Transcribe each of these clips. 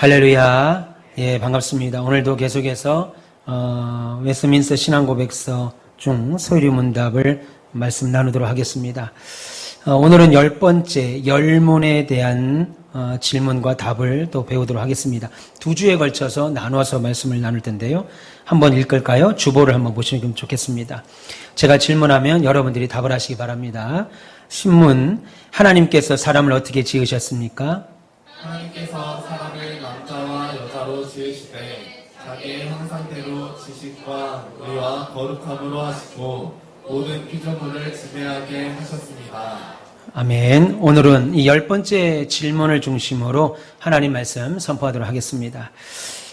할렐루야. 예, 반갑습니다. 오늘도 계속해서 웨스트민스터 신앙고백서 중 소유문답을 말씀 나누도록 하겠습니다. 오늘은 10번째 열문에 대한 질문과 답을 또 배우도록 하겠습니다. 2주에 걸쳐서 나눠서 말씀을 나눌 텐데요. 한번 읽을까요? 주보를 한번 보시면 좋겠습니다. 제가 질문하면 여러분들이 답을 하시기 바랍니다. 신문, 하나님께서 사람을 어떻게 지으셨습니까? 하나님께서 사람을 남자와 여자로 지으시되 자기의 형상대로 지식과 의와 거룩함으로 하시고 모든 피조물을 지배하게 하셨습니다. 아멘. 오늘은 이 10번째 질문을 중심으로 하나님 말씀 선포하도록 하겠습니다.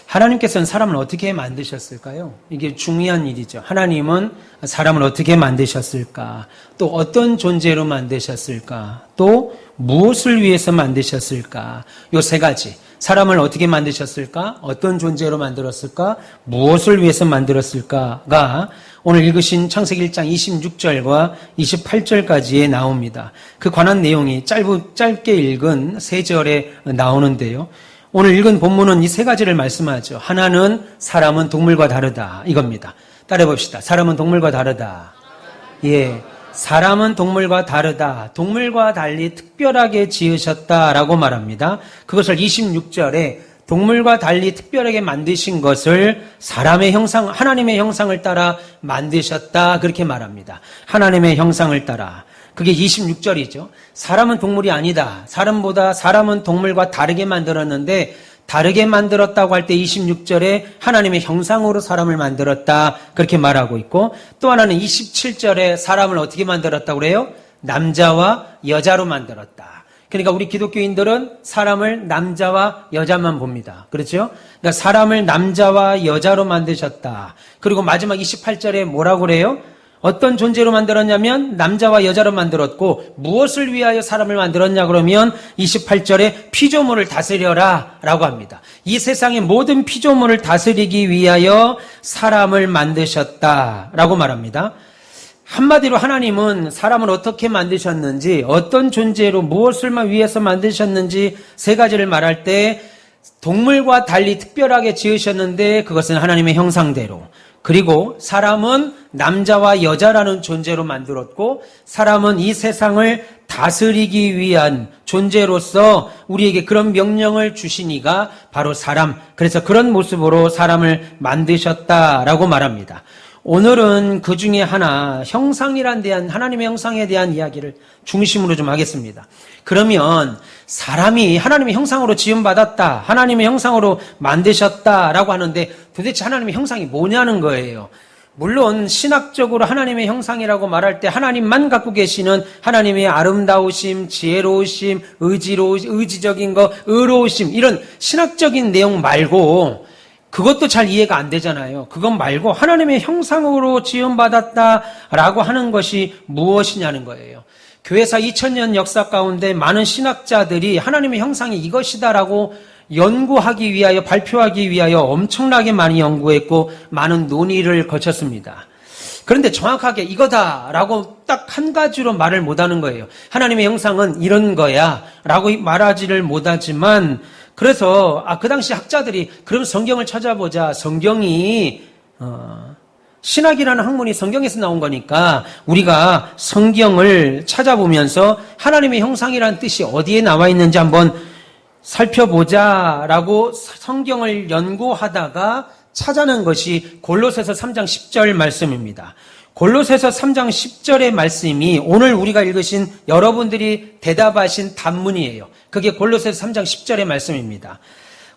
하나님께서는 사람을 어떻게 만드셨을까요? 이게 중요한 일이죠. 하나님은 사람을 어떻게 만드셨을까? 또 어떤 존재로 만드셨을까? 또 무엇을 위해서 만드셨을까? 요 세 가지. 사람을 어떻게 만드셨을까? 어떤 존재로 만들었을까? 무엇을 위해서 만들었을까가 오늘 읽으신 창세기 1장 26절과 28절까지에 나옵니다. 그 관한 내용이 짧게 읽은 3절에 나오는데요. 오늘 읽은 본문은 이 세 가지를 말씀하죠. 하나는 사람은 동물과 다르다. 이겁니다. 따라해 봅시다. 사람은 동물과 다르다. 예. 사람은 동물과 다르다. 동물과 달리 특별하게 지으셨다라고 말합니다. 그것을 26절에 동물과 달리 특별하게 만드신 것을 사람의 형상, 하나님의 형상을 따라 만드셨다. 그렇게 말합니다. 하나님의 형상을 따라. 그게 26절이죠. 사람은 동물이 아니다. 사람은 동물과 다르게 만들었는데 다르게 만들었다고 할 때 26절에 하나님의 형상으로 사람을 만들었다. 그렇게 말하고 있고 또 하나는 27절에 사람을 어떻게 만들었다고 그래요? 남자와 여자로 만들었다. 그러니까 우리 기독교인들은 사람을 남자와 여자만 봅니다. 그렇죠? 그러니까 사람을 남자와 여자로 만드셨다. 그리고 마지막 28절에 뭐라고 그래요? 어떤 존재로 만들었냐면 남자와 여자로 만들었고 무엇을 위하여 사람을 만들었냐 그러면 28절에 피조물을 다스려라 라고 합니다. 이 세상의 모든 피조물을 다스리기 위하여 사람을 만드셨다라고 말합니다. 한마디로 하나님은 사람을 어떻게 만드셨는지 어떤 존재로 무엇을 위해서 만드셨는지 세 가지를 말할 때 동물과 달리 특별하게 지으셨는데 그것은 하나님의 형상대로 그리고 사람은 남자와 여자라는 존재로 만들었고 사람은 이 세상을 다스리기 위한 존재로서 우리에게 그런 명령을 주신 이가 바로 사람. 그래서 그런 모습으로 사람을 만드셨다라고 말합니다. 오늘은 그 중에 하나 형상이란 대한 하나님의 형상에 대한 이야기를 중심으로 좀 하겠습니다. 그러면 사람이 하나님의 형상으로 지음받았다. 하나님의 형상으로 만드셨다라고 하는데 도대체 하나님의 형상이 뭐냐는 거예요. 물론 신학적으로 하나님의 형상이라고 말할 때 하나님만 갖고 계시는 하나님의 아름다우심, 지혜로우심, 의지적인 거, 의로우심 이런 신학적인 내용 말고 그것도 잘 이해가 안 되잖아요. 그것 말고 하나님의 형상으로 지음받았다라고 하는 것이 무엇이냐는 거예요. 교회사 2000년 역사 가운데 많은 신학자들이 하나님의 형상이 이것이다라고 연구하기 위하여 발표하기 위하여 엄청나게 많이 연구했고 많은 논의를 거쳤습니다. 그런데 정확하게 이거다라고 딱 한 가지로 말을 못하는 거예요. 하나님의 형상은 이런 거야 라고 말하지를 못하지만 그래서 그 당시 학자들이 그럼 성경을 찾아보자. 성경이 신학이라는 학문이 성경에서 나온 거니까 우리가 성경을 찾아보면서 하나님의 형상이라는 뜻이 어디에 나와 있는지 한번 살펴보자라고 성경을 연구하다가 찾아낸 것이 골로새서 3장 10절 말씀입니다. 골로새서 3장 10절의 말씀이 오늘 우리가 읽으신 여러분들이 대답하신 단문이에요. 그게 골로새서 3장 10절의 말씀입니다.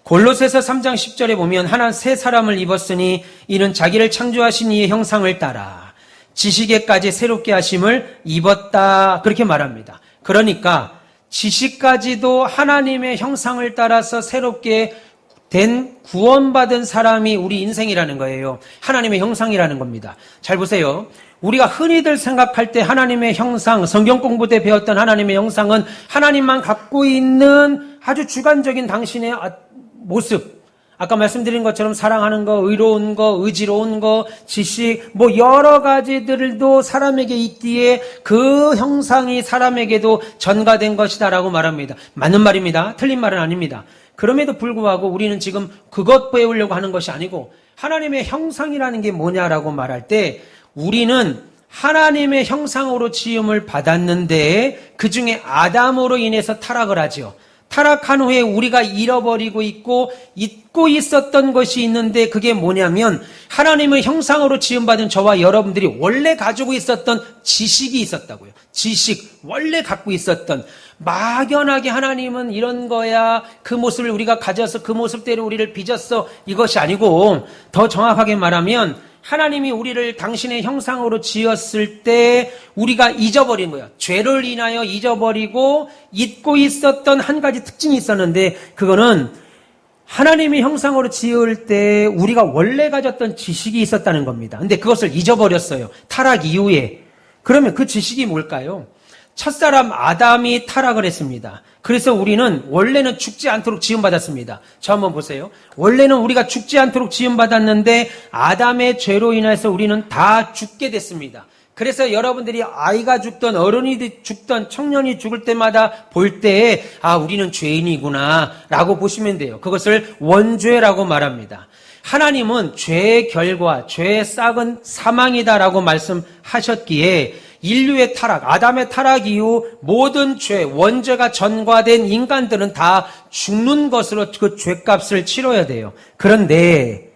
골로새서 3장 10절에 보면 하나 새 사람을 입었으니 이는 자기를 창조하신 이의 형상을 따라 지식에까지 새롭게 하심을 입었다 그렇게 말합니다. 그러니까 지식까지도 하나님의 형상을 따라서 새롭게 된 구원받은 사람이 우리 인생이라는 거예요. 하나님의 형상이라는 겁니다. 잘 보세요. 우리가 흔히들 생각할 때 하나님의 형상, 성경 공부 때 배웠던 하나님의 형상은 하나님만 갖고 있는 아주 주관적인 당신의 모습. 아까 말씀드린 것처럼 사랑하는 거, 의로운 거, 의지로운 거, 지식, 여러 가지들도 사람에게 있기에 그 형상이 사람에게도 전가된 것이다라고 말합니다. 맞는 말입니다. 틀린 말은 아닙니다. 그럼에도 불구하고 우리는 지금 그것 배우려고 하는 것이 아니고 하나님의 형상이라는 게 뭐냐라고 말할 때 우리는 하나님의 형상으로 지음을 받았는데 그 중에 아담으로 인해서 타락을 하죠. 타락한 후에 우리가 잃어버리고 있고 잊고 있었던 것이 있는데 그게 뭐냐면 하나님의 형상으로 지음받은 저와 여러분들이 원래 가지고 있었던 지식이 있었다고요. 지식, 원래 갖고 있었던 막연하게 하나님은 이런 거야, 그 모습을 우리가 가져서 그 모습대로 우리를 빚었어, 이것이 아니고 더 정확하게 말하면 하나님이 우리를 당신의 형상으로 지었을 때 우리가 잊어버린 거예요. 죄를 인하여 잊어버리고 잊고 있었던 한 가지 특징이 있었는데 그거는 하나님의 형상으로 지을 때 우리가 원래 가졌던 지식이 있었다는 겁니다. 근데 그것을 잊어버렸어요. 타락 이후에. 그러면 그 지식이 뭘까요? 첫사람 아담이 타락을 했습니다. 그래서 우리는 원래는 죽지 않도록 지음받았습니다. 저 한번 보세요. 원래는 우리가 죽지 않도록 지음받았는데 아담의 죄로 인해서 우리는 다 죽게 됐습니다. 그래서 여러분들이 아이가 죽던 어른이 죽던 청년이 죽을 때마다 볼 때 우리는 죄인이구나 라고 보시면 돼요. 그것을 원죄라고 말합니다. 하나님은 죄의 결과, 죄의 싹은 사망이다라고 말씀하셨기에 인류의 타락, 아담의 타락 이후 모든 죄, 원죄가 전과된 인간들은 다 죽는 것으로 그 죄값을 치러야 돼요. 그런데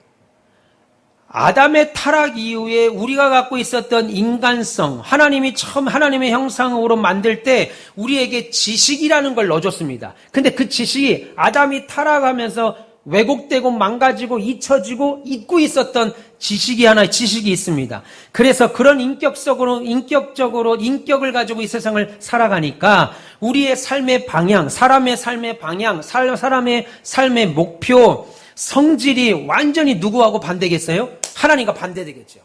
아담의 타락 이후에 우리가 갖고 있었던 인간성, 하나님이 처음 하나님의 형상으로 만들 때 우리에게 지식이라는 걸 넣어줬습니다. 근데 그 지식이 아담이 타락하면서 왜곡되고 망가지고 잊혀지고 잊고 있었던 지식이 있습니다. 그래서 그런 인격적으로 인격을 가지고 이 세상을 살아가니까 우리의 삶의 방향, 사람의 삶의 방향, 사람의 삶의 목표, 성질이 완전히 누구하고 반대겠어요? 하나님과 반대되겠죠.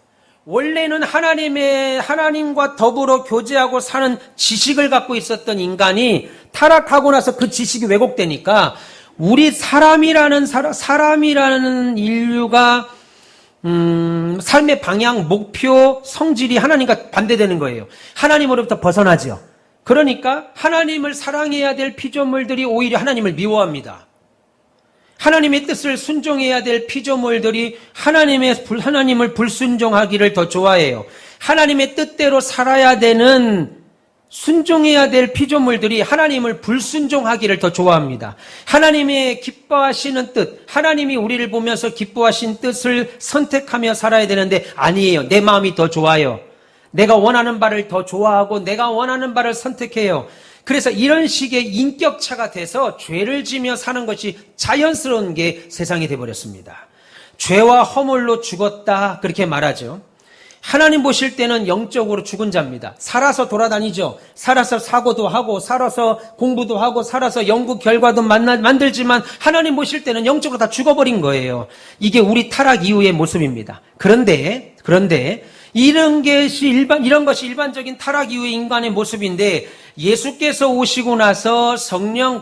원래는 하나님과 더불어 교제하고 사는 지식을 갖고 있었던 인간이 타락하고 나서 그 지식이 왜곡되니까 우리 사람이라는 인류가 삶의 방향, 목표, 성질이 하나님과 반대되는 거예요. 하나님으로부터 벗어나죠. 그러니까 하나님을 사랑해야 될 피조물들이 오히려 하나님을 미워합니다. 하나님의 뜻을 순종해야 될 피조물들이 하나님을 불순종하기를 더 좋아해요. 하나님의 뜻대로 살아야 되는 순종해야 될 피조물들이 하나님을 불순종하기를 더 좋아합니다. 하나님의 기뻐하시는 뜻, 하나님이 우리를 보면서 기뻐하신 뜻을 선택하며 살아야 되는데 아니에요. 내 마음이 더 좋아요. 내가 원하는 바를 더 좋아하고 내가 원하는 바를 선택해요. 그래서 이런 식의 인격차가 돼서 죄를 지며 사는 것이 자연스러운 게 세상이 돼버렸습니다. 죄와 허물로 죽었다 그렇게 말하죠. 하나님 보실 때는 영적으로 죽은 자입니다. 살아서 돌아다니죠. 살아서 사고도 하고 살아서 공부도 하고 살아서 연구 결과도 만들지만 하나님 보실 때는 영적으로 다 죽어버린 거예요. 이게 우리 타락 이후의 모습입니다. 그런데 이런 것이 일반적인 타락 이후의 인간의 모습인데 예수께서 오시고 나서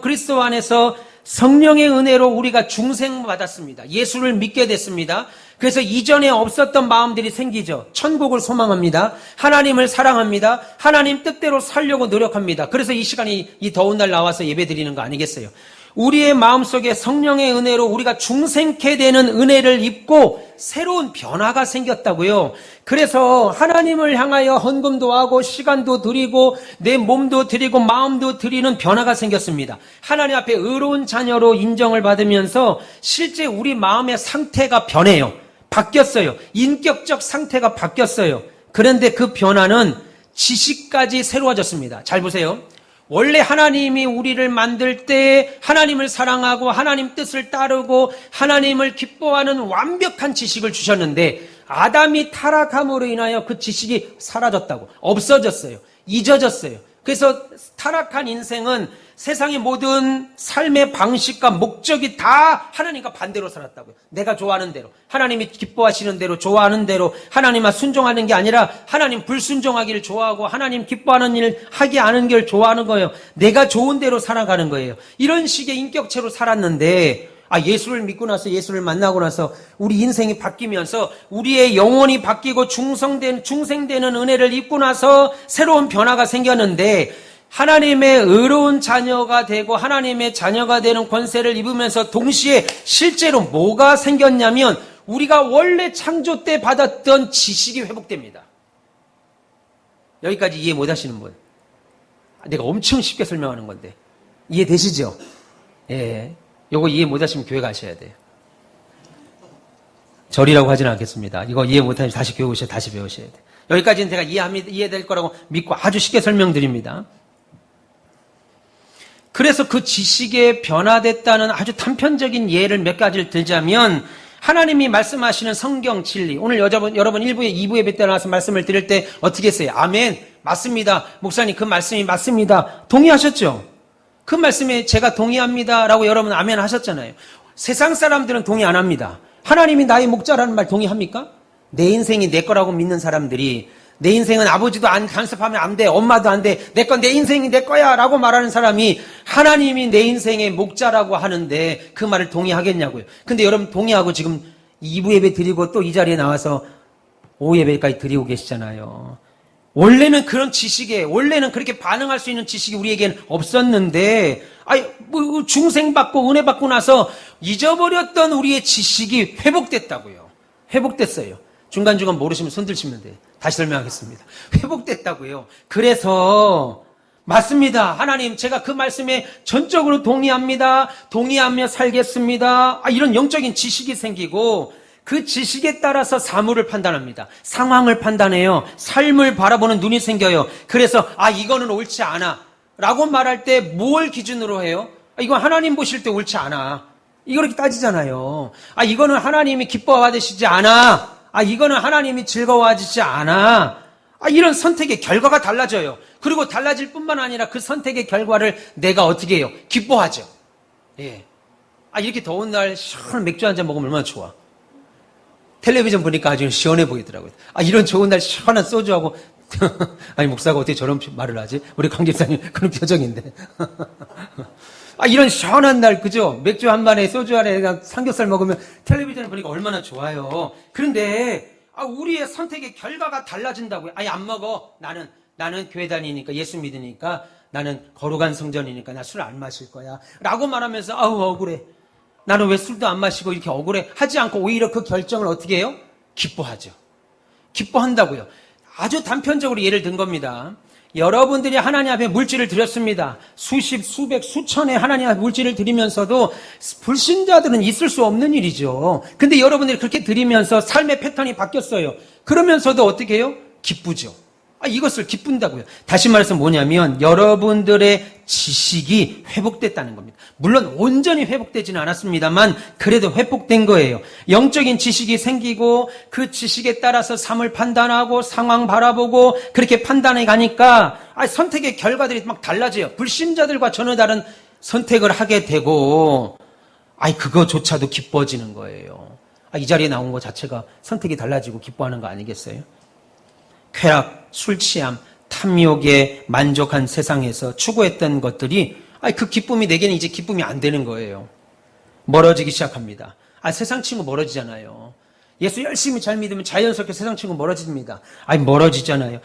그리스도 안에서 성령의 은혜로 우리가 중생받았습니다. 예수를 믿게 됐습니다. 그래서 이전에 없었던 마음들이 생기죠. 천국을 소망합니다. 하나님을 사랑합니다. 하나님 뜻대로 살려고 노력합니다. 그래서 이 시간이 이 더운 날 나와서 예배드리는 거 아니겠어요? 우리의 마음속에 성령의 은혜로 우리가 중생케 되는 은혜를 입고 새로운 변화가 생겼다고요. 그래서 하나님을 향하여 헌금도 하고 시간도 드리고 내 몸도 드리고 마음도 드리는 변화가 생겼습니다. 하나님 앞에 의로운 자녀로 인정을 받으면서 실제 우리 마음의 상태가 변해요. 바뀌었어요. 인격적 상태가 바뀌었어요. 그런데 그 변화는 지식까지 새로워졌습니다. 잘 보세요. 원래 하나님이 우리를 만들 때 하나님을 사랑하고 하나님 뜻을 따르고 하나님을 기뻐하는 완벽한 지식을 주셨는데 아담이 타락함으로 인하여 그 지식이 사라졌다고, 없어졌어요. 잊어졌어요. 그래서 타락한 인생은 세상의 모든 삶의 방식과 목적이 다 하나님과 반대로 살았다고요. 내가 좋아하는 대로, 하나님이 기뻐하시는 대로, 좋아하는 대로 하나님만 순종하는 게 아니라 하나님 불순종하기를 좋아하고 하나님 기뻐하는 일 하지 않은 걸 좋아하는 거예요. 내가 좋은 대로 살아가는 거예요. 이런 식의 인격체로 살았는데 예수를 믿고 나서, 예수를 만나고 나서 우리 인생이 바뀌면서 우리의 영혼이 바뀌고 중생되는 은혜를 입고 나서 새로운 변화가 생겼는데 하나님의 의로운 자녀가 되고 하나님의 자녀가 되는 권세를 입으면서 동시에 실제로 뭐가 생겼냐면 우리가 원래 창조 때 받았던 지식이 회복됩니다. 여기까지 이해 못 하시는 분? 내가 엄청 쉽게 설명하는 건데 이해되시죠? 예, 요거 이해 못 하시면 교회 가셔야 돼요. 절이라고 하지는 않겠습니다. 이거 이해 못하면 다시 교회 오셔야 다시 배우셔야 돼요. 여기까지는 제가 이해될 거라고 믿고 아주 쉽게 설명드립니다. 그래서 그 지식에 변화됐다는 아주 단편적인 예를 몇 가지를 들자면 하나님이 말씀하시는 성경 진리, 오늘 여러분 1부에 2부에 몇 때 나와서 말씀을 드릴 때 어떻게 했어요? 아멘, 맞습니다. 목사님 그 말씀이 맞습니다. 동의하셨죠? 그 말씀에 제가 동의합니다 라고 여러분 아멘 하셨잖아요. 세상 사람들은 동의 안 합니다. 하나님이 나의 목자라는 말 동의합니까? 내 인생이 내 거라고 믿는 사람들이 내 인생은 아버지도 안 간섭하면 안 돼, 엄마도 안 돼, 내 건 내 인생이 내 거야 라고 말하는 사람이 하나님이 내 인생의 목자라고 하는데 그 말을 동의하겠냐고요. 근데 여러분 동의하고 지금 2부 예배 드리고 또 이 자리에 나와서 오후 예배까지 드리고 계시잖아요. 원래는 그런 지식에, 원래는 그렇게 반응할 수 있는 지식이 우리에겐 없었는데, 뭐 중생받고 은혜 받고 나서 잊어버렸던 우리의 지식이 회복됐다고요. 회복됐어요. 중간중간 모르시면 손 들시면 돼요. 다시 설명하겠습니다. 회복됐다고요. 그래서 맞습니다. 하나님 제가 그 말씀에 전적으로 동의합니다. 동의하며 살겠습니다. 이런 영적인 지식이 생기고 그 지식에 따라서 사물을 판단합니다. 상황을 판단해요. 삶을 바라보는 눈이 생겨요. 그래서 이거는 옳지 않아 라고 말할 때 뭘 기준으로 해요? 이건 하나님 보실 때 옳지 않아. 이렇게 따지잖아요. 이거는 하나님이 기뻐하시지 않아. 이거는 하나님이 즐거워하지 않아. 이런 선택의 결과가 달라져요. 그리고 달라질 뿐만 아니라 그 선택의 결과를 내가 어떻게 해요? 기뻐하죠. 예. 이렇게 더운 날 시원한 맥주 한잔 먹으면 얼마나 좋아. 텔레비전 보니까 아주 시원해 보이더라고요. 이런 좋은 날 시원한 소주하고 목사가 어떻게 저런 말을 하지? 우리 강 집사님 그런 표정인데. 이런 시원한 날, 그죠? 맥주 한 반에 소주 안에 삼겹살 먹으면 텔레비전을 보니까 얼마나 좋아요. 그런데, 우리의 선택의 결과가 달라진다고요. 안 먹어. 나는 교회 다니니까, 예수 믿으니까, 나는 거룩한 성전이니까, 나 술 안 마실 거야. 라고 말하면서, 억울해. 나는 왜 술도 안 마시고 이렇게 억울해? 하지 않고 오히려 그 결정을 어떻게 해요? 기뻐하죠. 기뻐한다고요. 아주 단편적으로 예를 든 겁니다. 여러분들이 하나님 앞에 물질을 드렸습니다. 수십, 수백, 수천의 하나님 앞에 물질을 드리면서도 불신자들은 있을 수 없는 일이죠. 근데 여러분들이 그렇게 드리면서 삶의 패턴이 바뀌었어요. 그러면서도 어떻게 해요? 기쁘죠. 이것을 기쁜다고요. 다시 말해서 뭐냐면 여러분들의 지식이 회복됐다는 겁니다. 물론 온전히 회복되지는 않았습니다만 그래도 회복된 거예요. 영적인 지식이 생기고 그 지식에 따라서 삶을 판단하고 상황 바라보고 그렇게 판단해 가니까 선택의 결과들이 막 달라져요. 불신자들과 전혀 다른 선택을 하게 되고 그거조차도 기뻐지는 거예요. 이 자리에 나온 것 자체가 선택이 달라지고 기뻐하는 거 아니겠어요? 쾌락, 술 취함, 탐욕에 만족한 세상에서 추구했던 것들이 그 기쁨이 내게는 이제 기쁨이 안 되는 거예요. 멀어지기 시작합니다. 세상 친구 멀어지잖아요. 예수 열심히 잘 믿으면 자연스럽게 세상 친구 멀어집니다. 멀어지잖아요.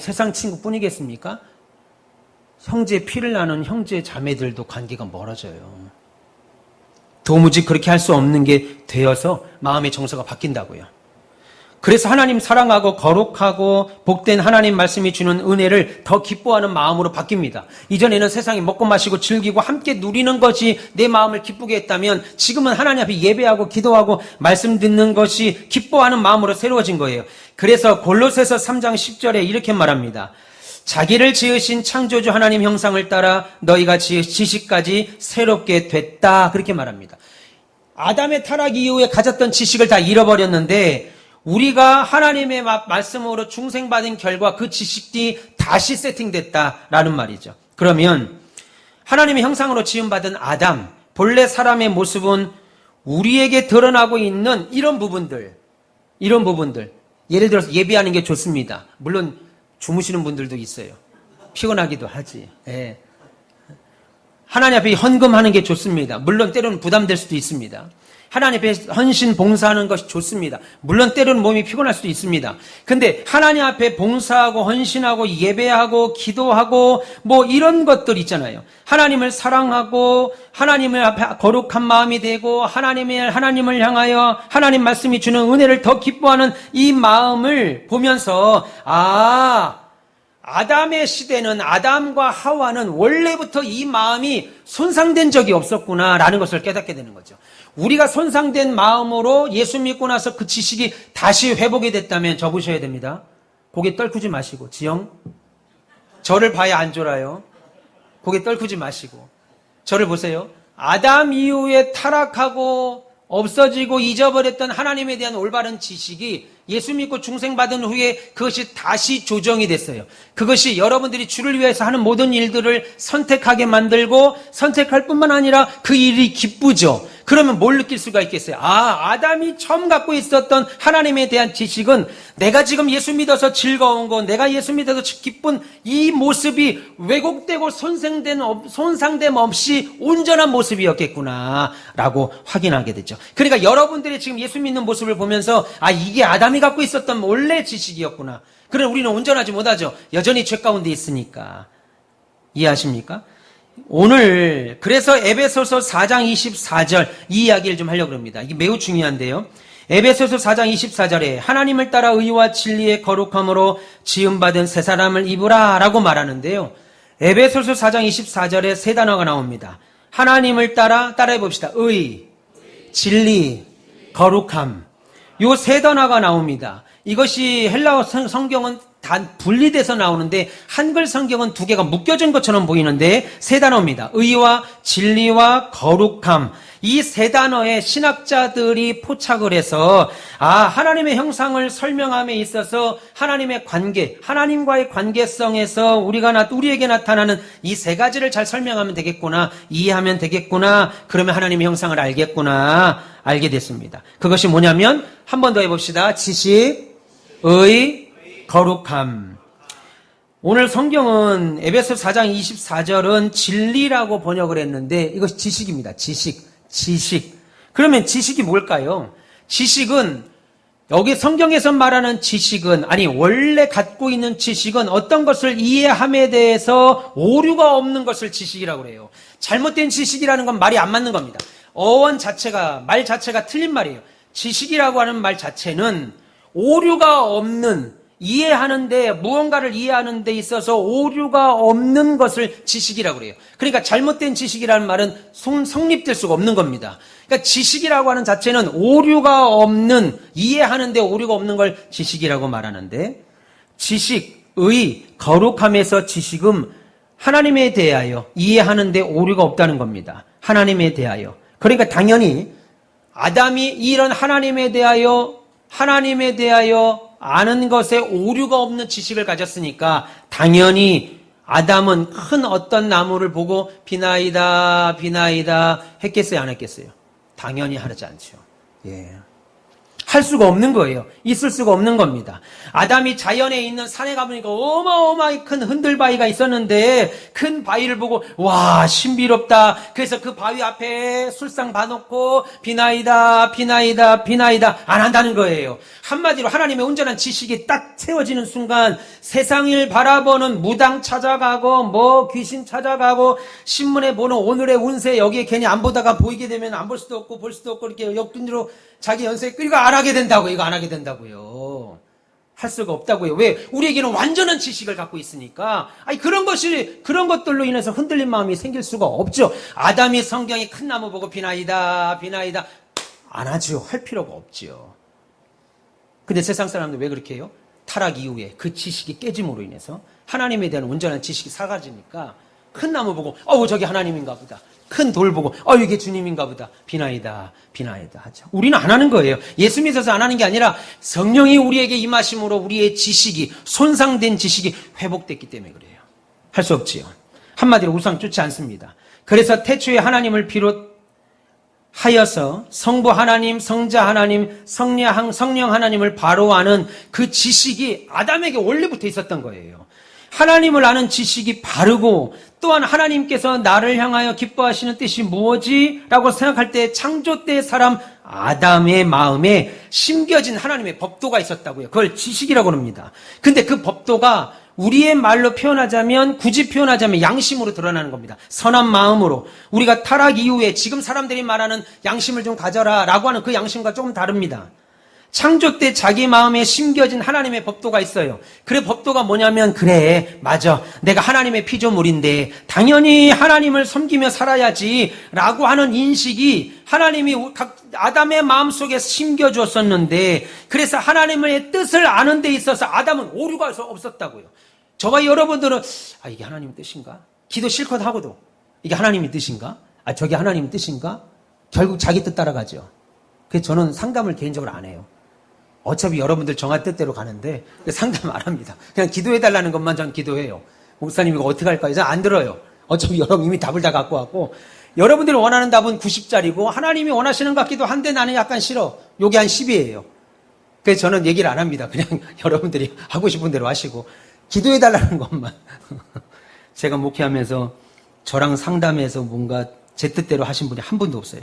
세상 친구뿐이겠습니까? 형제 피를 나눈 형제 자매들도 관계가 멀어져요. 도무지 그렇게 할 수 없는 게 되어서 마음의 정서가 바뀐다고요. 그래서 하나님 사랑하고 거룩하고 복된 하나님 말씀이 주는 은혜를 더 기뻐하는 마음으로 바뀝니다. 이전에는 세상에 먹고 마시고 즐기고 함께 누리는 것이 내 마음을 기쁘게 했다면 지금은 하나님 앞에 예배하고 기도하고 말씀 듣는 것이 기뻐하는 마음으로 새로워진 거예요. 그래서 골로새서 3장 10절에 이렇게 말합니다. 자기를 지으신 창조주 하나님 형상을 따라 너희가 지식까지 새롭게 됐다. 그렇게 말합니다. 아담의 타락 이후에 가졌던 지식을 다 잃어버렸는데 우리가 하나님의 말씀으로 중생받은 결과 그 지식이 다시 세팅됐다라는 말이죠. 그러면 하나님의 형상으로 지음받은 아담, 본래 사람의 모습은 우리에게 드러나고 있는 이런 부분들, 예를 들어서 예배하는 게 좋습니다. 물론 주무시는 분들도 있어요. 피곤하기도 하지. 예. 하나님 앞에 헌금하는 게 좋습니다. 물론 때로는 부담될 수도 있습니다. 하나님 앞에 헌신 봉사하는 것이 좋습니다. 물론 때로는 몸이 피곤할 수도 있습니다. 근데 하나님 앞에 봉사하고 헌신하고 예배하고 기도하고 뭐 이런 것들 있잖아요. 하나님을 사랑하고 하나님을 앞에 거룩한 마음이 되고 하나님을 향하여 하나님 말씀이 주는 은혜를 더 기뻐하는 이 마음을 보면서 아담의 시대는 아담과 하와는 원래부터 이 마음이 손상된 적이 없었구나라는 것을 깨닫게 되는 거죠. 우리가 손상된 마음으로 예수 믿고 나서 그 지식이 다시 회복이 됐다면 접으셔야 됩니다. 고개 떨구지 마시고, 지영, 저를 봐야 안 졸아요. 고개 떨구지 마시고 저를 보세요. 아담 이후에 타락하고 없어지고 잊어버렸던 하나님에 대한 올바른 지식이 예수 믿고 중생받은 후에 그것이 다시 조정이 됐어요. 그것이 여러분들이 주를 위해서 하는 모든 일들을 선택하게 만들고 선택할 뿐만 아니라 그 일이 기쁘죠. 그러면 뭘 느낄 수가 있겠어요? 아담이 처음 갖고 있었던 하나님에 대한 지식은 내가 지금 예수 믿어서 즐거운 거, 내가 예수 믿어서 기쁜 이 모습이 왜곡되고 손상됨 없이 온전한 모습이었겠구나 라고 확인하게 되죠. 그러니까 여러분들이 지금 예수 믿는 모습을 보면서 이게 아담이 갖고 있었던 원래 지식이었구나. 그러나 우리는 온전하지 못하죠. 여전히 죄 가운데 있으니까. 이해하십니까? 오늘 그래서 에베소서 4장 24절 이 이야기를 좀 하려고 합니다. 이게 매우 중요한데요. 에베소서 4장 24절에 하나님을 따라 의와 진리의 거룩함으로 지음받은 새 사람을 입으라 라고 말하는데요. 에베소서 4장 24절에 세 단어가 나옵니다. 하나님을 따라해 봅시다. 의, 진리, 거룩함. 요 세 단어가 나옵니다. 이것이 헬라어 성경은 단 분리돼서 나오는데 한글 성경은 두 개가 묶여진 것처럼 보이는데 세 단어입니다. 의와 진리와 거룩함. 이 세 단어에 신학자들이 포착을 해서 하나님의 형상을 설명함에 있어서 하나님의 관계, 하나님과의 관계성에서 우리에게 나타나는 이 세 가지를 잘 설명하면 되겠구나, 이해하면 되겠구나, 그러면 하나님의 형상을 알겠구나, 알게 됐습니다. 그것이 뭐냐면 한 번 더 해봅시다. 지식, 의, 거룩함. 오늘 성경은 에베소 4장 24절은 진리라고 번역을 했는데 이것이 지식입니다. 지식. 그러면 지식이 뭘까요? 지식은 여기 성경에서 말하는 지식은 원래 갖고 있는 지식은 어떤 것을 이해함에 대해서 오류가 없는 것을 지식이라고 해요. 잘못된 지식이라는 건 말이 안 맞는 겁니다. 말 자체가 틀린 말이에요. 지식이라고 하는 말 자체는 오류가 없는, 무언가를 이해하는 데 있어서 오류가 없는 것을 지식이라고 해요. 그러니까 잘못된 지식이라는 말은 성립될 수가 없는 겁니다. 그러니까 지식이라고 하는 자체는 오류가 없는, 이해하는 데 오류가 없는 걸 지식이라고 말하는데, 지식의 거룩함에서 지식은 하나님에 대하여 이해하는 데 오류가 없다는 겁니다. 하나님에 대하여. 그러니까 당연히 아담이 이런 하나님에 대하여 아는 것에 오류가 없는 지식을 가졌으니까 당연히 아담은 큰 어떤 나무를 보고 비나이다 했겠어요, 안 했겠어요? 당연히 하지 않죠. 할 수가 없는 거예요. 있을 수가 없는 겁니다. 아담이 자연에 있는 산에 가보니까 어마어마하게 큰 흔들바위가 있었는데 큰 바위를 보고 와 신비롭다. 그래서 그 바위 앞에 술상 봐놓고 비나이다 안 한다는 거예요. 한마디로 하나님의 온전한 지식이 딱 세워지는 순간 세상을 바라보는 무당 찾아가고 귀신 찾아가고 신문에 보는 오늘의 운세 여기에 괜히 안 보다가 보이게 되면 안 볼 수도 없고 볼 수도 없고 이렇게 옆뒤로 자기 연세에 끌고 안 하게 된다고요. 할 수가 없다고요. 왜? 우리에게는 완전한 지식을 갖고 있으니까. 그런 것들로 인해서 흔들린 마음이 생길 수가 없죠. 아담이 성경에 큰 나무 보고 비나이다 안 하죠. 할 필요가 없죠. 근데 세상 사람들 왜 그렇게 해요? 타락 이후에 그 지식이 깨짐으로 인해서 하나님에 대한 온전한 지식이 사라지니까 큰 나무 보고 저기 하나님인가 보다. 큰 돌 보고 이게 주님인가 보다. 비나이다 하죠. 우리는 안 하는 거예요. 예수 믿어서 안 하는 게 아니라 성령이 우리에게 임하심으로 우리의 지식이, 손상된 지식이 회복됐기 때문에 그래요. 할 수 없지요. 한마디로 우상 좋지 않습니다. 그래서 태초에 하나님을 비롯하여서 성부 하나님, 성자 하나님, 성령 하나님을 바로 아는 그 지식이 아담에게 원래부터 있었던 거예요. 하나님을 아는 지식이 바르고 또한 하나님께서 나를 향하여 기뻐하시는 뜻이 무엇이? 라고 생각할 때 창조 때 사람 아담의 마음에 심겨진 하나님의 법도가 있었다고요. 그걸 지식이라고 합니다. 근데 그 법도가 우리의 말로 표현하자면, 굳이 표현하자면 양심으로 드러나는 겁니다. 선한 마음으로. 우리가 타락 이후에 지금 사람들이 말하는 양심을 좀 가져라 라고 하는 그 양심과 조금 다릅니다. 창조 때 자기 마음에 심겨진 하나님의 법도가 있어요. 그래, 법도가 뭐냐면, 그래, 맞아. 내가 하나님의 피조물인데 당연히 하나님을 섬기며 살아야지 라고 하는 인식이 하나님이 아담의 마음속에 심겨주었었는데, 그래서 하나님의 뜻을 아는 데 있어서 아담은 오류가 없었다고요. 저와 여러분들은 이게 하나님의 뜻인가? 기도 실컷 하고도 이게 하나님의 뜻인가? 저게 하나님의 뜻인가? 결국 자기 뜻 따라가죠. 그래서 저는 상담을 개인적으로 안 해요. 어차피 여러분들 정한 뜻대로 가는데 상담 안 합니다. 그냥 기도해달라는 것만 전 기도해요. 목사님 이거 어떻게 할까요? 저는 안 들어요. 어차피 여러분 이미 답을 다 갖고 왔고, 여러분들이 원하는 답은 90짜리고 하나님이 원하시는 것 같기도 한데 나는 약간 싫어. 요게 한 10이에요. 그래서 저는 얘기를 안 합니다. 그냥 여러분들이 하고 싶은 대로 하시고 기도해달라는 것만. 제가 목회하면서 저랑 상담해서 뭔가 제 뜻대로 하신 분이 한 분도 없어요.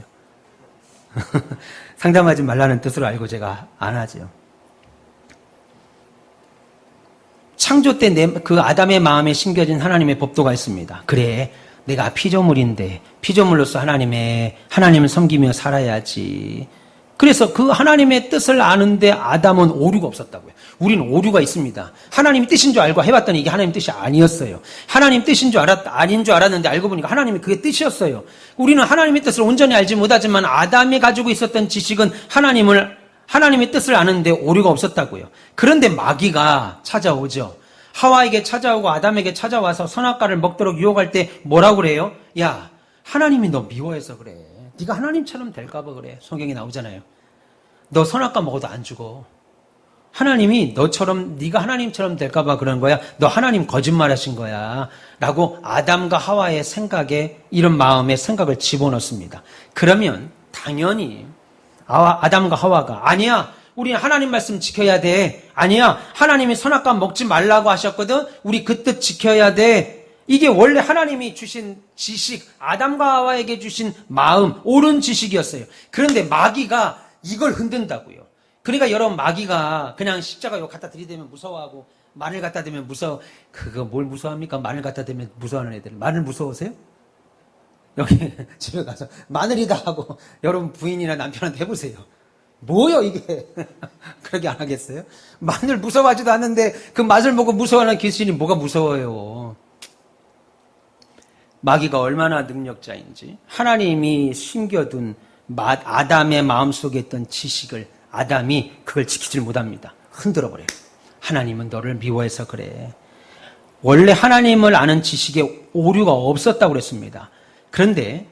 상담하지 말라는 뜻으로 알고 제가 안 하죠. 창조 때 그 아담의 마음에 심겨진 하나님의 법도가 있습니다. 그래, 내가 피조물인데 피조물로서 하나님을 섬기며 살아야지. 그래서 그 하나님의 뜻을 아는데 아담은 오류가 없었다고요. 우리는 오류가 있습니다. 하나님이 뜻인 줄 알고 해봤더니 이게 하나님 뜻이 아니었어요. 하나님 뜻인 줄 아닌 줄 알았는데 알고 보니까 하나님이 그게 뜻이었어요. 우리는 하나님의 뜻을 온전히 알지 못하지만 아담이 가지고 있었던 지식은 하나님의 뜻을 아는데 오류가 없었다고요. 그런데 마귀가 찾아오죠. 하와에게 찾아오고 아담에게 찾아와서 선악과를 먹도록 유혹할 때 뭐라고 그래요? 야, 하나님이 너 미워해서 그래. 네가 하나님처럼 될까 봐 그래. 성경에 나오잖아요. 너 선악과 먹어도 안 죽어. 하나님이 네가 하나님처럼 될까 봐 그런 거야. 너 하나님 거짓말하신 거야. 라고 아담과 하와의 생각에, 이런 마음의 생각을 집어넣습니다. 그러면 당연히 아담과 하와가 아니야, 우리는 하나님 말씀 지켜야 돼. 아니야, 하나님이 선악과 먹지 말라고 하셨거든. 우리 그 뜻 지켜야 돼. 이게 원래 하나님이 주신 지식, 아담과 하와에게 주신 마음, 옳은 지식이었어요. 그런데 마귀가 이걸 흔든다고요. 그러니까 여러분, 마귀가 그냥 십자가 요 갖다 들이대면 무서워하고 마늘 갖다 대면 무서워. 그거 뭘 무서워합니까? 마늘 갖다 대면 무서워하는 애들. 마늘 무서우세요? 여기 집에 가서 마늘이다 하고 여러분 부인이나 남편한테 해보세요. 뭐요 이게? 그렇게 안 하겠어요? 마늘 무서워하지도 않는데 그 맛을 보고 무서워하는 귀신이 뭐가 무서워요? 마귀가 얼마나 능력자인지, 하나님이 심겨둔 아담의 마음속에 있던 지식을 아담이 그걸 지키질 못합니다. 흔들어버려요. 하나님은 너를 미워해서 그래. 원래 하나님을 아는 지식에 오류가 없었다고 그랬습니다. 그런데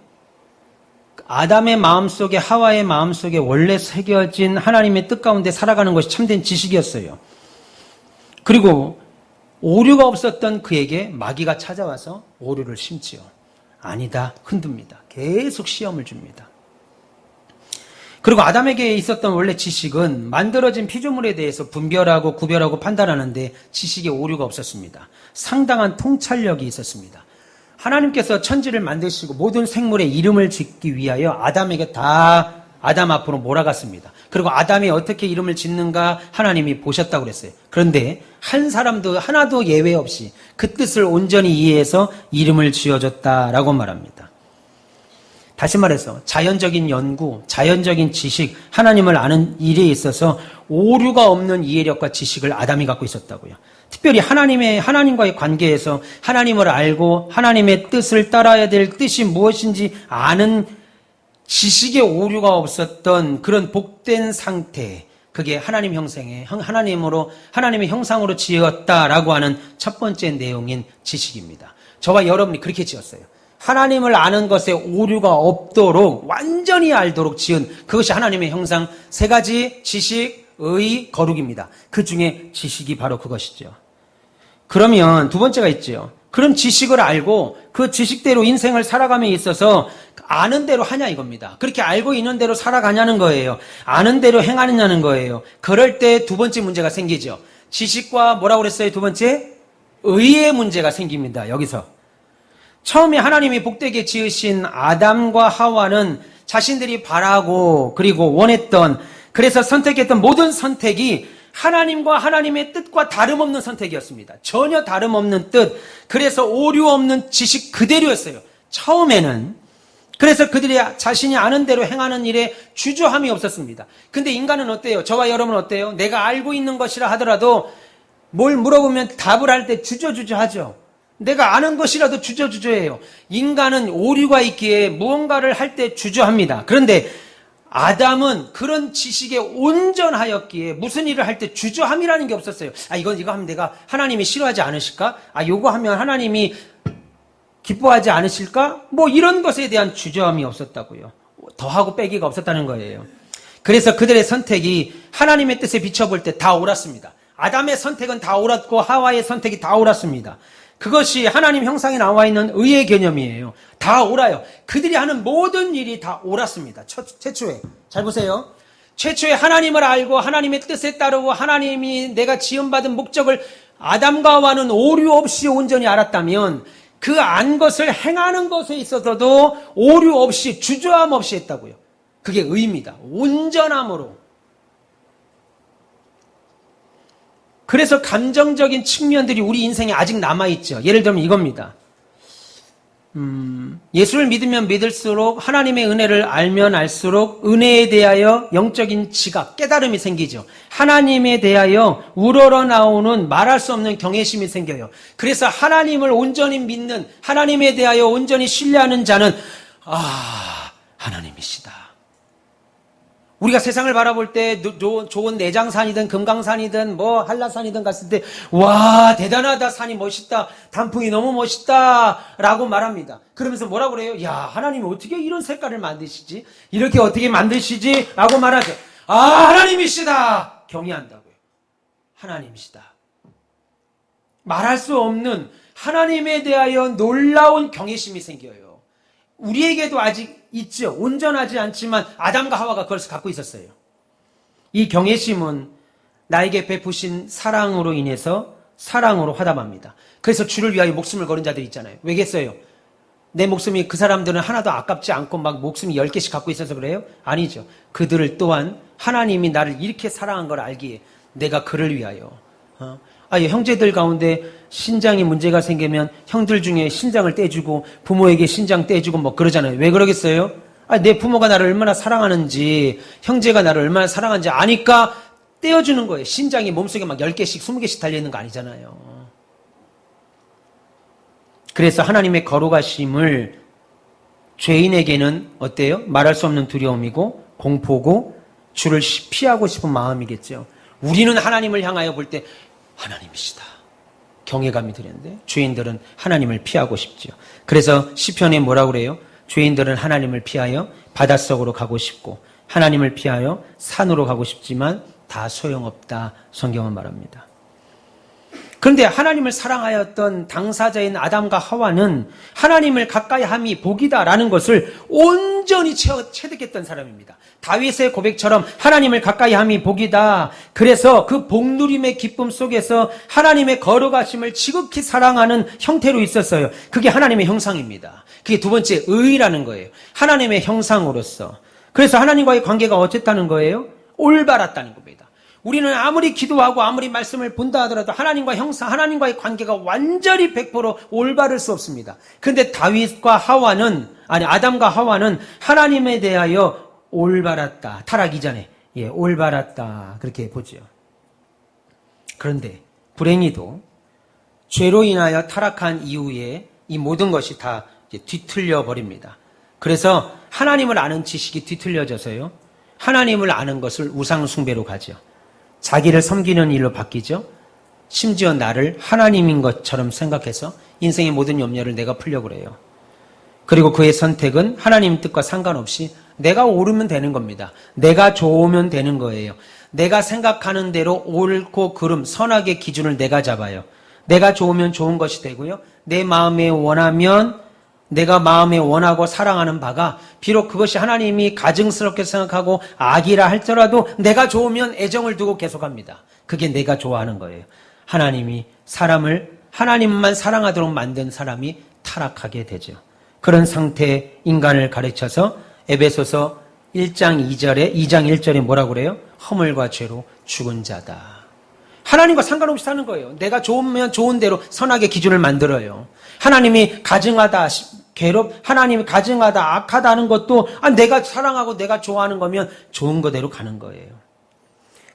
아담의 마음속에, 하와의 마음속에 원래 새겨진 하나님의 뜻 가운데 살아가는 것이 참된 지식이었어요. 그리고 오류가 없었던 그에게 마귀가 찾아와서 오류를 심지요. 아니다, 흔듭니다. 계속 시험을 줍니다. 그리고 아담에게 있었던 원래 지식은 만들어진 피조물에 대해서 분별하고 구별하고 판단하는데 지식에 오류가 없었습니다. 상당한 통찰력이 있었습니다. 하나님께서 천지를 만드시고 모든 생물의 이름을 짓기 위하여 아담에게 다 아담 앞으로 몰아갔습니다. 그리고 아담이 어떻게 이름을 짓는가 하나님이 보셨다고 그랬어요. 그런데 한 사람도 하나도 예외 없이 그 뜻을 온전히 이해해서 이름을 지어줬다라고 말합니다. 다시 말해서 자연적인 연구, 자연적인 지식, 하나님을 아는 일에 있어서 오류가 없는 이해력과 지식을 아담이 갖고 있었다고요. 특별히 하나님과의 관계에서 하나님을 알고 하나님의 뜻을 따라야 될 뜻이 무엇인지 아는 지식에 오류가 없었던 그런 복된 상태, 그게 하나님의 형상으로 지었다라고 하는 첫 번째 내용인 지식입니다. 저와 여러분이 그렇게 지었어요. 하나님을 아는 것에 오류가 없도록 완전히 알도록 지은 그것이 하나님의 형상, 세 가지 지식, 의, 거룩입니다. 그 중에 지식이 바로 그것이죠. 그러면 두 번째가 있죠. 그런 지식을 알고 그 지식대로 인생을 살아감에 있어서 아는 대로 하냐 이겁니다. 그렇게 알고 있는 대로 살아가냐는 거예요. 아는 대로 행하느냐는 거예요. 그럴 때 두 번째 문제가 생기죠. 지식과 뭐라고 그랬어요? 두 번째? 의의 문제가 생깁니다. 여기서. 처음에 하나님이 복되게 지으신 아담과 하와는 자신들이 바라고 그리고 원했던, 그래서 선택했던 모든 선택이 하나님과 하나님의 뜻과 다름없는 선택이었습니다. 전혀 다름없는 뜻, 그래서 오류 없는 지식 그대로였어요. 처음에는. 그래서 그들이 자신이 아는 대로 행하는 일에 주저함이 없었습니다. 근데 인간은 어때요? 저와 여러분은 어때요? 내가 알고 있는 것이라 하더라도 뭘 물어보면 답을 할 때 주저주저하죠. 내가 아는 것이라도 주저주저해요. 인간은 오류가 있기에 무언가를 할 때 주저합니다. 그런데 아담은 그런 지식에 온전하였기에 무슨 일을 할 때 주저함이라는 게 없었어요. 이거 하면 내가 하나님이 싫어하지 않으실까? 요거 하면 하나님이 기뻐하지 않으실까? 이런 것에 대한 주저함이 없었다고요. 더하고 빼기가 없었다는 거예요. 그래서 그들의 선택이 하나님의 뜻에 비춰볼 때 다 옳았습니다. 아담의 선택은 다 옳았고 하와의 선택이 다 옳았습니다. 그것이 하나님 형상에 나와 있는 의의 개념이에요. 다 옳아요. 그들이 하는 모든 일이 다 옳았습니다. 최초에. 잘 보세요. 최초에 하나님을 알고 하나님의 뜻에 따르고 하나님이 내가 지음받은 목적을 아담과 하와는 오류 없이 온전히 알았다면 그 안 것을 행하는 것에 있어서도 오류 없이 주저함 없이 했다고요. 그게 의입니다. 온전함으로. 그래서 감정적인 측면들이 우리 인생에 아직 남아있죠. 예를 들면 이겁니다. 예수를 믿으면 믿을수록 하나님의 은혜를 알면 알수록 은혜에 대하여 영적인 지각, 깨달음이 생기죠. 하나님에 대하여 우러러 나오는 말할 수 없는 경외심이 생겨요. 그래서 하나님을 온전히 믿는, 하나님에 대하여 온전히 신뢰하는 자는 하나님이시다. 우리가 세상을 바라볼 때 좋은 내장산이든 금강산이든 한라산이든 갔을 때 와 대단하다, 산이 멋있다, 단풍이 너무 멋있다 라고 말합니다. 그러면서 뭐라고 그래요? 야, 하나님이 어떻게 이런 색깔을 만드시지? 이렇게 어떻게 만드시지? 라고 말하죠. 하나님이시다, 경외한다고요. 하나님이시다. 말할 수 없는 하나님에 대하여 놀라운 경외심이 생겨요. 우리에게도 아직 있죠. 온전하지 않지만 아담과 하와가 그걸 갖고 있었어요. 이 경외심은 나에게 베푸신 사랑으로 인해서 사랑으로 화답합니다. 그래서 주를 위하여 목숨을 걸은 자들 있잖아요. 왜겠어요? 내 목숨이 그 사람들은 하나도 아깝지 않고 막 목숨이 10개씩 갖고 있어서 그래요? 아니죠. 그들을 또한 하나님이 나를 이렇게 사랑한 걸 알기에 내가 그를 위하여 형제들 가운데 신장에 문제가 생기면 형들 중에 신장을 떼주고 부모에게 신장 떼주고 그러잖아요. 왜 그러겠어요? 내 부모가 나를 얼마나 사랑하는지, 형제가 나를 얼마나 사랑하는지 아니까 떼어주는 거예요. 신장이 몸속에 막 10개씩 20개씩 달려있는 거 아니잖아요. 그래서 하나님의 거룩하심을 죄인에게는 어때요? 말할 수 없는 두려움이고 공포고 주를 피하고 싶은 마음이겠죠. 우리는 하나님을 향하여 볼 때 하나님이시다, 경외감이 드는데 죄인들은 하나님을 피하고 싶죠. 그래서 시편에 뭐라고 그래요? 죄인들은 하나님을 피하여 바닷속으로 가고 싶고 하나님을 피하여 산으로 가고 싶지만 다 소용없다, 성경은 말합니다. 그런데 하나님을 사랑하였던 당사자인 아담과 하와는 하나님을 가까이 함이 복이다라는 것을 온전히 체득했던 사람입니다. 다윗의 고백처럼 하나님을 가까이 함이 복이다. 그래서 그 복누림의 기쁨 속에서 하나님의 거룩하심을 지극히 사랑하는 형태로 있었어요. 그게 하나님의 형상입니다. 그게 두 번째 의라는 거예요. 하나님의 형상으로서. 그래서 하나님과의 관계가 어쨌다는 거예요? 올바랐다는 겁니다. 우리는 아무리 기도하고 아무리 말씀을 본다 하더라도 하나님과 형상, 하나님과의 관계가 완전히 100% 올바를 수 없습니다. 그런데 아담과 하와는 하나님에 대하여 올바랐다. 타락 이전에. 올바랐다. 그렇게 보죠. 그런데 불행히도 죄로 인하여 타락한 이후에 이 모든 것이 다 뒤틀려 버립니다. 그래서 하나님을 아는 지식이 뒤틀려져서요. 하나님을 아는 것을 우상 숭배로 가죠. 자기를 섬기는 일로 바뀌죠. 심지어 나를 하나님인 것처럼 생각해서 인생의 모든 염려를 내가 풀려고 그래요. 그리고 그의 선택은 하나님 뜻과 상관없이 내가 옳으면 되는 겁니다. 내가 좋으면 되는 거예요. 내가 생각하는 대로 옳고 그름, 선악의 기준을 내가 잡아요. 내가 좋으면 좋은 것이 되고요. 내 마음에 원하면 내가 마음에 원하고 사랑하는 바가 비록 그것이 하나님이 가증스럽게 생각하고 악이라 할지라도 내가 좋으면 애정을 두고 계속합니다. 그게 내가 좋아하는 거예요. 하나님이 사람을 하나님만 사랑하도록 만든 사람이 타락하게 되죠. 그런 상태의 인간을 가르쳐서 에베소서 1장 1절에 뭐라고 그래요? 허물과 죄로 죽은 자다. 하나님과 상관없이 사는 거예요. 내가 좋으면 좋은 대로 선악의 기준을 만들어요. 하나님이 가증하다, 하나님이 가증하다, 악하다는 것도 내가 사랑하고 내가 좋아하는 거면 좋은 거대로 가는 거예요.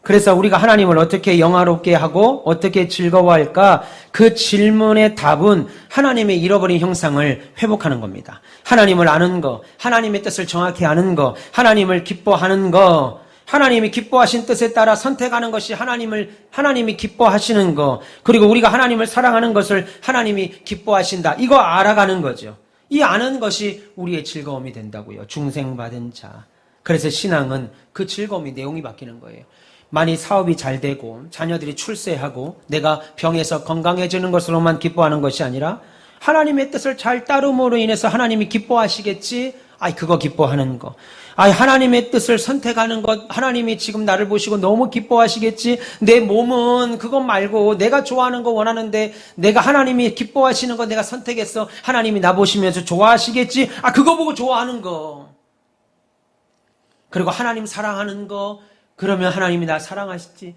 그래서 우리가 하나님을 어떻게 영화롭게 하고 어떻게 즐거워할까? 그 질문의 답은 하나님의 잃어버린 형상을 회복하는 겁니다. 하나님을 아는 거, 하나님의 뜻을 정확히 아는 거, 하나님을 기뻐하는 거, 하나님이 기뻐하신 뜻에 따라 선택하는 것이 하나님이 기뻐하시는 거, 그리고 우리가 하나님을 사랑하는 것을 하나님이 기뻐하신다. 이거 알아가는 거죠. 이 아는 것이 우리의 즐거움이 된다고요. 중생받은 자. 그래서 신앙은 그 즐거움이 내용이 바뀌는 거예요. 만일 사업이 잘 되고 자녀들이 출세하고 내가 병에서 건강해지는 것으로만 기뻐하는 것이 아니라 하나님의 뜻을 잘 따름으로 인해서 하나님이 기뻐하시겠지? 그거 기뻐하는 거. 하나님의 뜻을 선택하는 것, 하나님이 지금 나를 보시고 너무 기뻐하시겠지? 내 몸은 그것 말고 내가 좋아하는 거 원하는데 내가 하나님이 기뻐하시는 거 내가 선택했어. 하나님이 나 보시면서 좋아하시겠지? 그거 보고 좋아하는 거. 그리고 하나님 사랑하는 거, 그러면 하나님이 나 사랑하시지.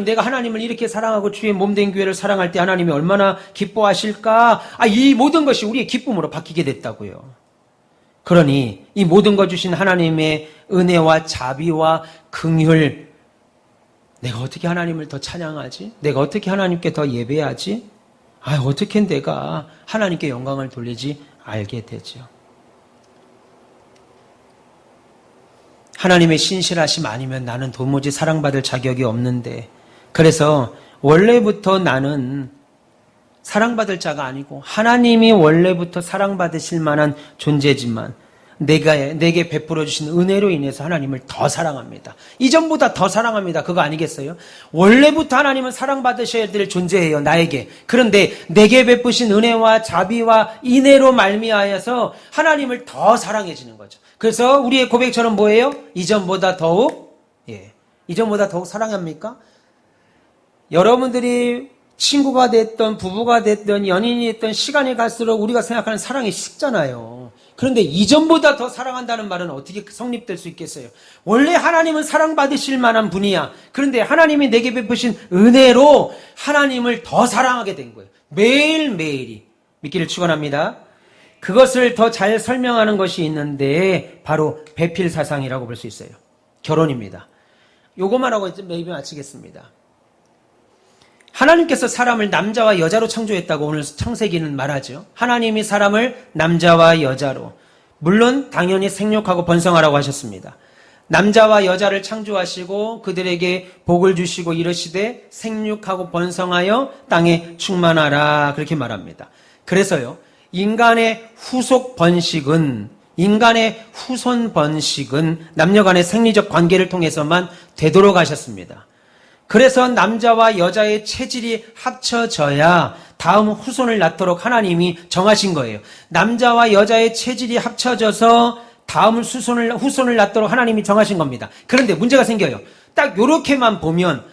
내가 하나님을 이렇게 사랑하고 주의 몸된 교회를 사랑할 때 하나님이 얼마나 기뻐하실까? 이 모든 것이 우리의 기쁨으로 바뀌게 됐다고요. 그러니 이 모든 것 주신 하나님의 은혜와 자비와 긍휼, 내가 어떻게 하나님을 더 찬양하지? 내가 어떻게 하나님께 더 예배하지? 어떻게 내가 하나님께 영광을 돌리지? 알게 되죠. 하나님의 신실하심 아니면 나는 도무지 사랑받을 자격이 없는데, 그래서 원래부터 나는 사랑받을 자가 아니고 하나님이 원래부터 사랑받으실 만한 존재지만 내게 베풀어 주신 은혜로 인해서 하나님을 더 사랑합니다. 이전보다 더 사랑합니다. 그거 아니겠어요? 원래부터 하나님은 사랑받으셔야 될 존재예요, 나에게. 그런데 내게 베푸신 은혜와 자비와 인애로 말미암아서 하나님을 더 사랑해지는 거죠. 그래서 우리의 고백처럼 뭐예요? 이전보다 더욱 사랑합니까? 여러분들이 친구가 됐던 부부가 됐던 연인이 됐던 시간이 갈수록 우리가 생각하는 사랑이 식잖아요. 그런데 이전보다 더 사랑한다는 말은 어떻게 성립될 수 있겠어요? 원래 하나님은 사랑받으실 만한 분이야. 그런데 하나님이 내게 베푸신 은혜로 하나님을 더 사랑하게 된 거예요. 매일매일이. 믿기를 축원합니다. 그것을 더 잘 설명하는 것이 있는데 바로 배필사상이라고 볼 수 있어요. 결혼입니다. 요거만 하고 이제 매일 마치겠습니다. 하나님께서 사람을 남자와 여자로 창조했다고 오늘 창세기는 말하죠. 하나님이 사람을 남자와 여자로, 물론 당연히 생육하고 번성하라고 하셨습니다. 남자와 여자를 창조하시고 그들에게 복을 주시고 이르시되 생육하고 번성하여 땅에 충만하라, 그렇게 말합니다. 그래서요, 인간의 후속 번식은, 인간의 후손 번식은 남녀간의 생리적 관계를 통해서만 되도록 하셨습니다. 그래서 남자와 여자의 체질이 합쳐져야 다음 후손을 낳도록 하나님이 정하신 거예요. 남자와 여자의 체질이 합쳐져서 다음 후손을 낳도록 하나님이 정하신 겁니다. 그런데 문제가 생겨요. 딱 요렇게만 보면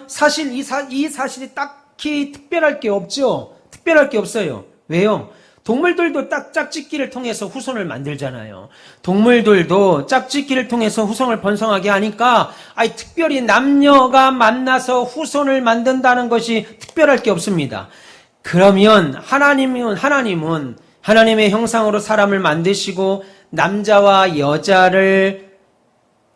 사실 이 사실이 딱히 특별할 게 없죠. 특별할 게 없어요. 왜요? 동물들도 딱 짝짓기를 통해서 후손을 만들잖아요. 동물들도 짝짓기를 통해서 후손을 번성하게 하니까 특별히 남녀가 만나서 후손을 만든다는 것이 특별할 게 없습니다. 그러면 하나님은 하나님의 형상으로 사람을 만드시고 남자와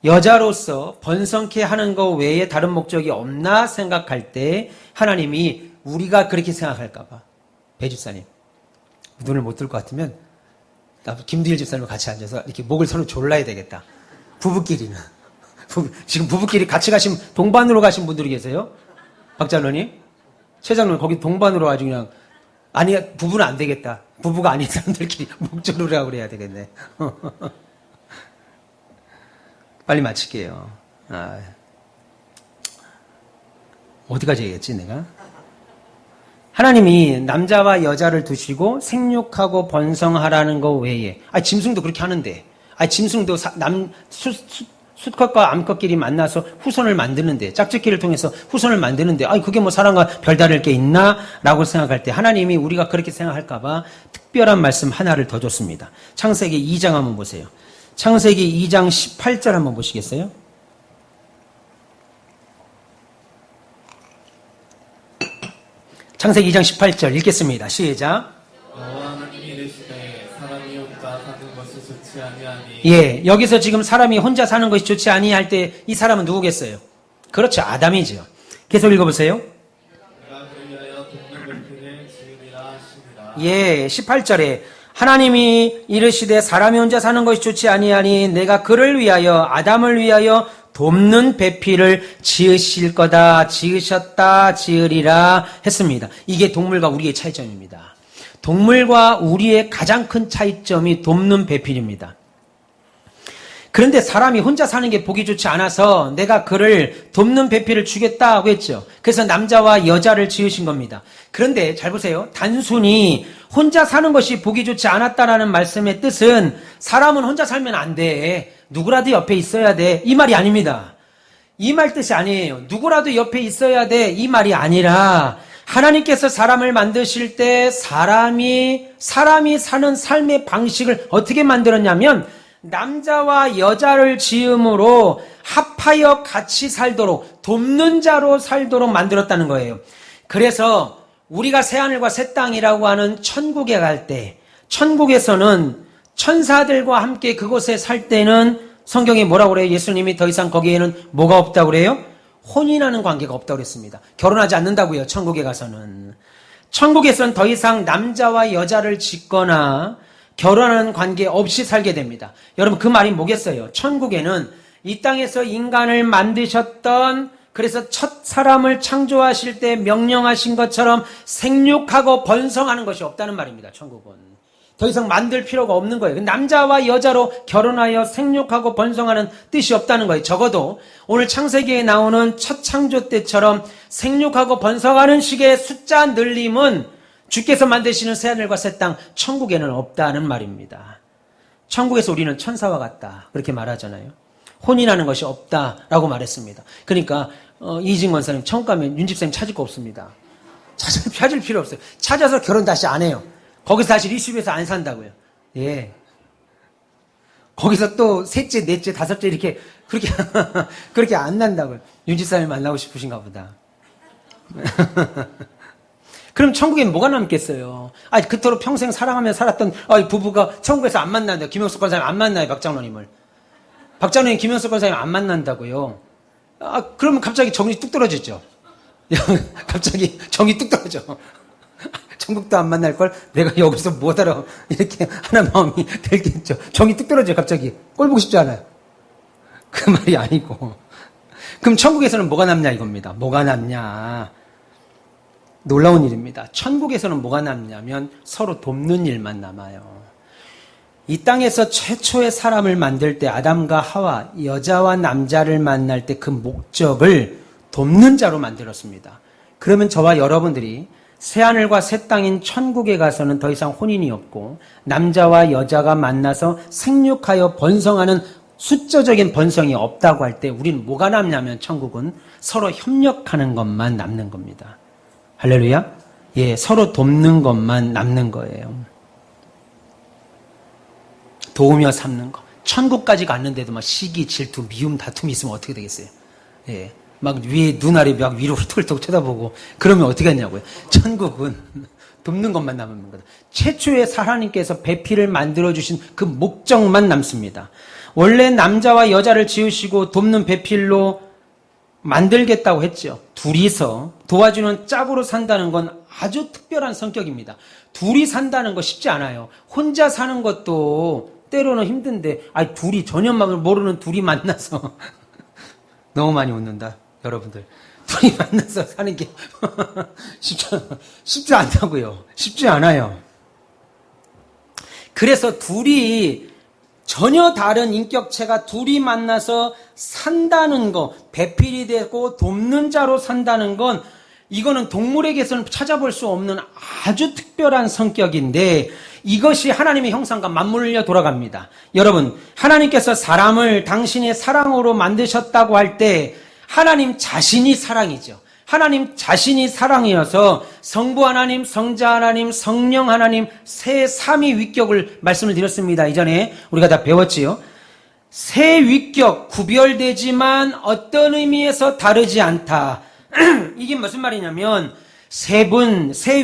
여자로서 번성케 하는 것 외에 다른 목적이 없나 생각할 때 하나님이 우리가 그렇게 생각할까 봐. 배집사님, 눈을 못 뜰 것 같으면 김두일 집사님과 같이 앉아서 이렇게 목을 서로 졸라야 되겠다. 부부끼리는. 지금 부부끼리 같이 동반으로 가신 분들이 계세요? 박장로님? 최장로님, 거기 동반으로 아주 그냥, 부부는 안 되겠다. 부부가 아닌 사람들끼리 목졸을 하고 그래야 되겠네. 빨리 마칠게요. 어디까지 얘기했지, 내가? 하나님이 남자와 여자를 두시고 생육하고 번성하라는 것 외에, 짐승도 그렇게 하는데, 짐승도 수컷과 암컷끼리 만나서 후손을 만드는데, 짝짓기를 통해서 후손을 만드는데, 그게 뭐 사람과 별다를 게 있나? 라고 생각할 때, 하나님이 우리가 그렇게 생각할까봐 특별한 말씀 하나를 더 줬습니다. 창세기 2장 한번 보세요. 창세기 2장 18절 한번 보시겠어요? 창세기 2장 18절 읽겠습니다. 시작. 여호와 하나님이 이르시되 사람이 혼자 사는 것이 좋지 아니하니 예, 여기서 지금 사람이 혼자 사는 것이 좋지 아니할 때 이 사람은 누구겠어요? 그렇죠, 아담이죠. 계속 읽어보세요. 내가 그를 위하여 돕는 물품을 지으리라 하시니라. 예, 18절에 하나님이 이르시되 사람이 혼자 사는 것이 좋지 아니하니 내가 그를 위하여 아담을 위하여 돕는 배필을 지으실 거다, 지으셨다, 지으리라 했습니다. 이게 동물과 우리의 차이점입니다. 동물과 우리의 가장 큰 차이점이 돕는 배필입니다. 그런데 사람이 혼자 사는 게 보기 좋지 않아서 내가 그를 돕는 배필을 주겠다고 했죠. 그래서 남자와 여자를 지으신 겁니다. 그런데 잘 보세요. 단순히 혼자 사는 것이 보기 좋지 않았다라는 말씀의 뜻은 사람은 혼자 살면 안 돼. 누구라도 옆에 있어야 돼. 이 말이 아닙니다. 이 말 뜻이 아니에요. 누구라도 옆에 있어야 돼. 이 말이 아니라 하나님께서 사람을 만드실 때 사람이 사는 삶의 방식을 어떻게 만들었냐면 남자와 여자를 지음으로 합하여 같이 살도록 돕는 자로 살도록 만들었다는 거예요. 그래서 우리가 새하늘과 새 땅이라고 하는 천국에 갈 때 천국에서는 천사들과 함께 그곳에 살 때는 성경이 뭐라고 그래요? 예수님이 더 이상 거기에는 뭐가 없다고 그래요? 혼인하는 관계가 없다고 그랬습니다. 결혼하지 않는다고요. 천국에 가서는. 천국에서는 더 이상 남자와 여자를 짓거나 결혼하는 관계 없이 살게 됩니다. 여러분 그 말이 뭐겠어요? 천국에는 이 땅에서 인간을 만드셨던 그래서 첫 사람을 창조하실 때 명령하신 것처럼 생육하고 번성하는 것이 없다는 말입니다. 천국은. 더 이상 만들 필요가 없는 거예요. 남자와 여자로 결혼하여 생육하고 번성하는 뜻이 없다는 거예요. 적어도 오늘 창세기에 나오는 첫 창조 때처럼 생육하고 번성하는 식의 숫자 늘림은 주께서 만드시는 새하늘과 새 땅 천국에는 없다는 말입니다. 천국에서 우리는 천사와 같다 그렇게 말하잖아요. 혼인하는 것이 없다라고 말했습니다. 그러니까 이진 권사님 천국 가면 윤집사님 찾을 거 없습니다. 찾을 필요 없어요. 찾아서 결혼 다시 안 해요. 거기서 다시 리시브에서 안 산다고요. 예. 거기서 또 셋째, 넷째, 다섯째 이렇게 그렇게 안 난다고요. 윤집사님 만나고 싶으신가 보다. 그럼 천국엔 뭐가 남겠어요? 그토록 평생 사랑하며 살았던 부부가 천국에서 안 만난다. 김영석 권사님 안 만나요, 박장로님을. 박장로님 김영석 권사님 안 만난다고요. 그러면 갑자기 정이 뚝 떨어지죠. 갑자기 정이 뚝 떨어져. 천국도 안 만날걸? 내가 여기서 뭐하러 이렇게 하는 마음이 들겠죠. 정이 뚝 떨어져요, 갑자기. 꼴 보고 싶지 않아요. 그 말이 아니고. 그럼 천국에서는 뭐가 남냐 이겁니다. 뭐가 남냐. 놀라운 일입니다. 천국에서는 뭐가 남냐면 서로 돕는 일만 남아요. 이 땅에서 최초의 사람을 만들 때 아담과 하와, 여자와 남자를 만날 때 그 목적을 돕는 자로 만들었습니다. 그러면 저와 여러분들이 새하늘과 새 땅인 천국에 가서는 더 이상 혼인이 없고 남자와 여자가 만나서 생육하여 번성하는 숫자적인 번성이 없다고 할 때 우리는 뭐가 남냐면 천국은 서로 협력하는 것만 남는 겁니다. 할렐루야? 예, 서로 돕는 것만 남는 거예요. 도우며 삼는 거. 천국까지 갔는데도 막 시기, 질투, 미움, 다툼이 있으면 어떻게 되겠어요? 예. 막 위에 눈알이 막 위로 훌쩍 쳐다보고 그러면 어떻게 하냐고요. 천국은 돕는 것만 남는 거다. 최초의 하나님께서 배필을 만들어주신 그 목적만 남습니다. 원래 남자와 여자를 지으시고 돕는 배필로 만들겠다고 했죠. 둘이서 도와주는 짝으로 산다는 건 아주 특별한 성격입니다. 둘이 산다는 거 쉽지 않아요. 혼자 사는 것도 때로는 힘든데 둘이 전혀 모르는 둘이 만나서 너무 많이 웃는다. 여러분들 둘이 만나서 사는 게 쉽지 않다고요. 쉽지 않아요. 그래서 둘이 전혀 다른 인격체가 둘이 만나서 산다는 거, 배필이 되고 돕는 자로 산다는 건 이거는 동물에게서는 찾아볼 수 없는 아주 특별한 성격인데 이것이 하나님의 형상과 맞물려 돌아갑니다. 여러분, 하나님께서 사람을 당신의 사랑으로 만드셨다고 할 때 하나님 자신이 사랑이죠. 하나님 자신이 사랑이어서 성부 하나님, 성자 하나님, 성령 하나님 세 삼위 위격을 말씀을 드렸습니다. 이전에 우리가 다 배웠지요. 세 위격 구별되지만 어떤 의미에서 다르지 않다. 이게 무슨 말이냐면 세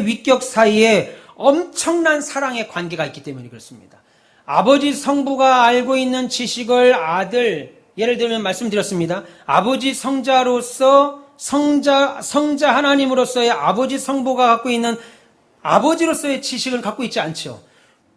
위격 사이에 엄청난 사랑의 관계가 있기 때문에 그렇습니다. 아버지 성부가 알고 있는 지식을 아들, 예를 들면 말씀드렸습니다. 아버지 성자로서 성자 하나님으로서의 아버지 성부가 갖고 있는 아버지로서의 지식을 갖고 있지 않죠.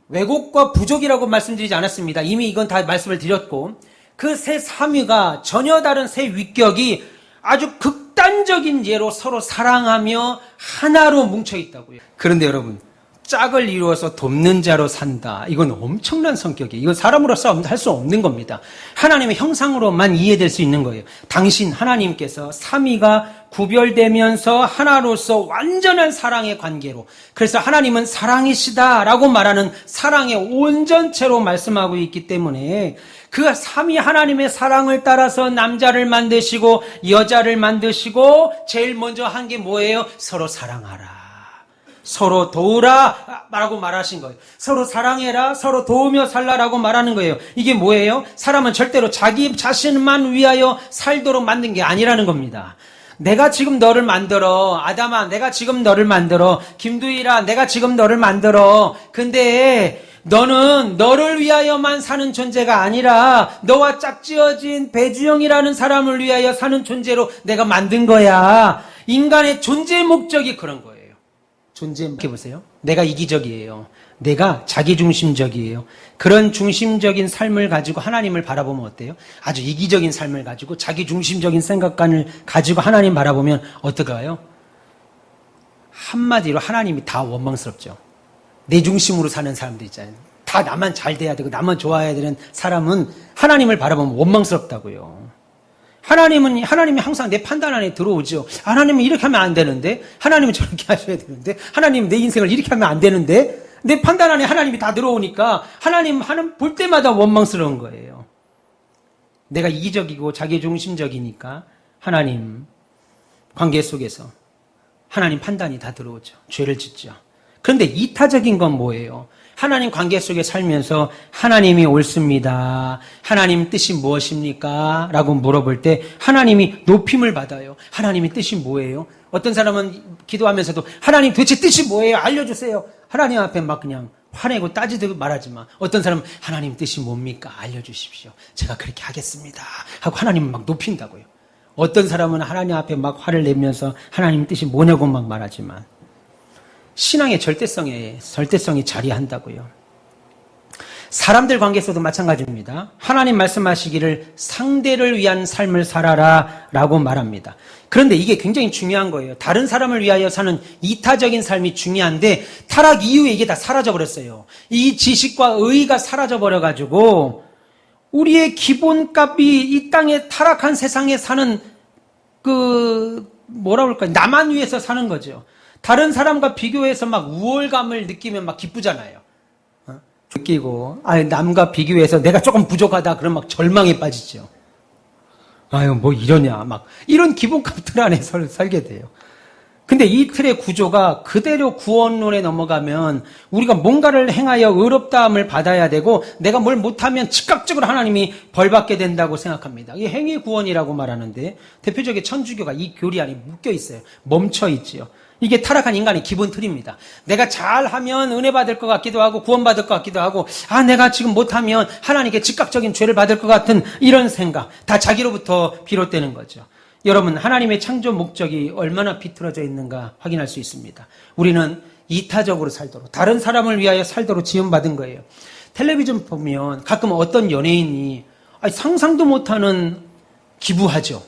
왜곡과 부족이라고 말씀드리지 않았습니다. 이미 이건 다 말씀을 드렸고 그 세 삼위가 전혀 다른 세 위격이 아주 극단적인 예로 서로 사랑하며 하나로 뭉쳐 있다고요. 그런데 여러분, 짝을 이루어서 돕는 자로 산다. 이건 엄청난 성격이에요. 이건 사람으로서 할 수 없는 겁니다. 하나님의 형상으로만 이해될 수 있는 거예요. 당신 하나님께서 삼위가 구별되면서 하나로서 완전한 사랑의 관계로, 그래서 하나님은 사랑이시다라고 말하는 사랑의 온전체로 말씀하고 있기 때문에 그 삼위 하나님의 사랑을 따라서 남자를 만드시고 여자를 만드시고 제일 먼저 한 게 뭐예요? 서로 사랑하라. 서로 도우라 라고 말하신 거예요. 서로 사랑해라, 서로 도우며 살라라고 말하는 거예요. 이게 뭐예요? 사람은 절대로 자기 자신만 위하여 살도록 만든 게 아니라는 겁니다. 내가 지금 너를 만들어. 아담아, 내가 지금 너를 만들어. 김두일아, 내가 지금 너를 만들어. 근데 너는 너를 위하여만 사는 존재가 아니라 너와 짝지어진 배주영이라는 사람을 위하여 사는 존재로 내가 만든 거야. 인간의 존재 목적이 그런 거예요. 이렇게 보세요. 내가 이기적이에요. 내가 자기중심적이에요. 그런 중심적인 삶을 가지고 하나님을 바라보면 어때요? 아주 이기적인 삶을 가지고 자기중심적인 생각관을 가지고 하나님 바라보면 어떨까요? 한마디로 하나님이 다 원망스럽죠. 내 중심으로 사는 사람들 있잖아요. 다 나만 잘 돼야 되고 나만 좋아해야 되는 사람은 하나님을 바라보면 원망스럽다고요. 하나님이 항상 내 판단 안에 들어오죠. 하나님은 이렇게 하면 안 되는데, 하나님은 저렇게 하셔야 되는데, 하나님은 내 인생을 이렇게 하면 안 되는데, 내 판단 안에 하나님이 다 들어오니까 하나님 볼 때마다 원망스러운 거예요. 내가 이기적이고 자기중심적이니까 하나님 관계 속에서 하나님 판단이 다 들어오죠. 죄를 짓죠. 그런데 이타적인 건 뭐예요? 하나님 관계 속에 살면서 하나님이 옳습니다. 하나님 뜻이 무엇입니까? 라고 물어볼 때 하나님이 높임을 받아요. 하나님의 뜻이 뭐예요? 어떤 사람은 기도하면서도 하나님 도대체 뜻이 뭐예요? 알려주세요. 하나님 앞에 막 그냥 화내고 따지듯 말하지만 어떤 사람은 하나님 뜻이 뭡니까? 알려주십시오. 제가 그렇게 하겠습니다. 하고 하나님을 막 높인다고요. 어떤 사람은 하나님 앞에 막 화를 내면서 하나님 뜻이 뭐냐고 막 말하지만 신앙의 절대성이 자리한다고요. 사람들 관계에서도 마찬가지입니다. 하나님 말씀하시기를 상대를 위한 삶을 살아라 라고 말합니다. 그런데 이게 굉장히 중요한 거예요. 다른 사람을 위하여 사는 이타적인 삶이 중요한데 타락 이후에 이게 다 사라져버렸어요. 이 지식과 의의가 사라져버려가지고 우리의 기본값이 이 땅에 타락한 세상에 사는 나만 위해서 사는 거죠. 다른 사람과 비교해서 막 우월감을 느끼면 막 기쁘잖아요. 느끼고, 남과 비교해서 내가 조금 부족하다 그러면 막 절망에 빠지죠. 뭐 이러냐. 막 이런 기본값들 안에 살게 돼요. 근데 이 틀의 구조가 그대로 구원론에 넘어가면 우리가 뭔가를 행하여 의롭다함을 받아야 되고 내가 뭘 못하면 즉각적으로 하나님이 벌받게 된다고 생각합니다. 이게 행위 구원이라고 말하는데 대표적인 천주교가 이 교리 안에 묶여 있어요. 멈춰 있지요. 이게 타락한 인간의 기본 틀입니다. 내가 잘하면 은혜 받을 것 같기도 하고 구원받을 것 같기도 하고 내가 지금 못하면 하나님께 즉각적인 죄를 받을 것 같은 이런 생각 다 자기로부터 비롯되는 거죠. 여러분, 하나님의 창조 목적이 얼마나 비틀어져 있는가 확인할 수 있습니다. 우리는 이타적으로 살도록 다른 사람을 위하여 살도록 지음받은 거예요. 텔레비전 보면 가끔 어떤 연예인이 상상도 못하는 기부하죠.